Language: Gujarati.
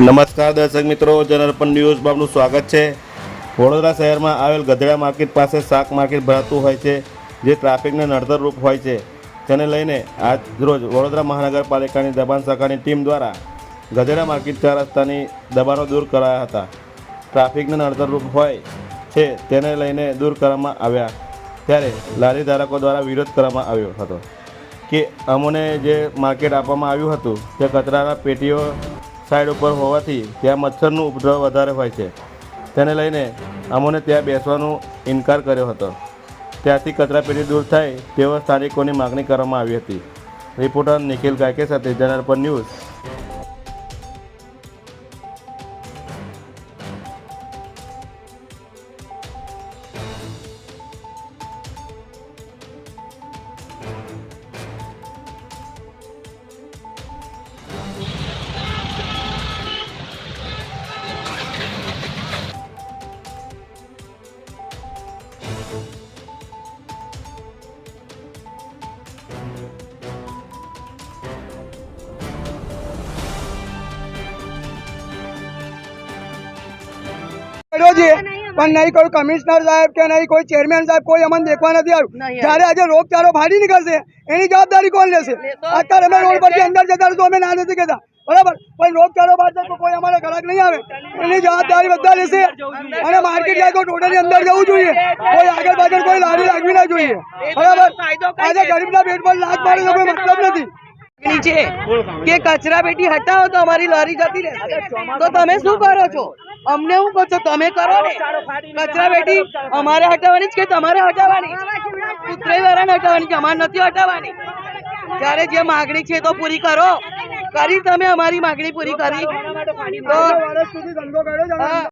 નમસ્કાર દર્શક મિત્રો, જનઅર્પણ ન્યૂઝમાં આપનું સ્વાગત છે। વડોદરા શહેરમાં આવેલ ગધેડા માર્કેટ પાસે શાક માર્કેટ ભરાતું હોય છે, જે ટ્રાફિકને નડતરરૂપ હોય છે। તેને લઈને આજ રોજ વડોદરા મહાનગરપાલિકાની દબાણ શાખાની ટીમ દ્વારા ગધેડા માર્કેટ 4 રસ્તાની દબાણો દૂર કરાયા હતા। ટ્રાફિકને નડતરરૂપ હોય છે તેને લઈને દૂર કરવામાં આવ્યા, ત્યારે લારી ધારકો દ્વારા વિરોધ કરવામાં આવ્યો હતો કે અમોને જે માર્કેટ આપવામાં આવ્યું હતું તે કચરાના પેટીઓ સાઈડ ઉપર હોવાથી ત્યાં મચ્છરનું ઉપદ્રવ વધારે હોય છે। તેને લઈને અમોને ત્યાં બેસવાનો ઇનકાર કર્યો હતો। ત્યાંથી કચરાપેટી દૂર થાય તેવા સ્થાનિકોની માગણી કરવામાં આવી હતી। રિપોર્ટર નિખિલ ગાયકે સાથે જનઅર્પણ ન્યૂઝ। પણ નહીં કોઈ કમિશનર સાહેબ કે નહીં કોઈ ચેરમેન સાહેબ કોઈ અમને દેખવા નથી આવ્યું। જ્યારે આજે રોગચાળો ફાટી નીકળશે એની જવાબદારી કોણ લેશે? અત્યારે અમે રોડ પરથી અંદર જતા રહીશું, અમે ના નથી કહેતા, બરાબર, પણ રોગચાળો ફાટશે તો કોઈ અમારા ગ્રાહક નહીં આવે, એની જવાબદારી બધા લેશે। અને માર્કેટ યાર્ડ તો ટોટલી અંદર જવું જોઈએ, કોઈ આગળ પાછળ કોઈ લારી લાગવી ના જોઈએ, બરાબર। આજે ગરીબના પેટ પર લાત મારે તો કોઈ મતલબ નથી કે કચરા પેટી હટાવો તો અમારી લારી જતી રહેશે। તો તમે શું કરો છો? અમને શું કહો છો? તમે કરો ને કચરા પેટી અમારે હટાવવાની જ કે તમારે હટાવવાની? ઉતરાઈ વાળાને હટાવવાની કે અમારે નથી હટાવવાની? ત્યારે જે માગણી છે તો પૂરી કરો। કરી તમે અમારી માગણી પૂરી કરી તો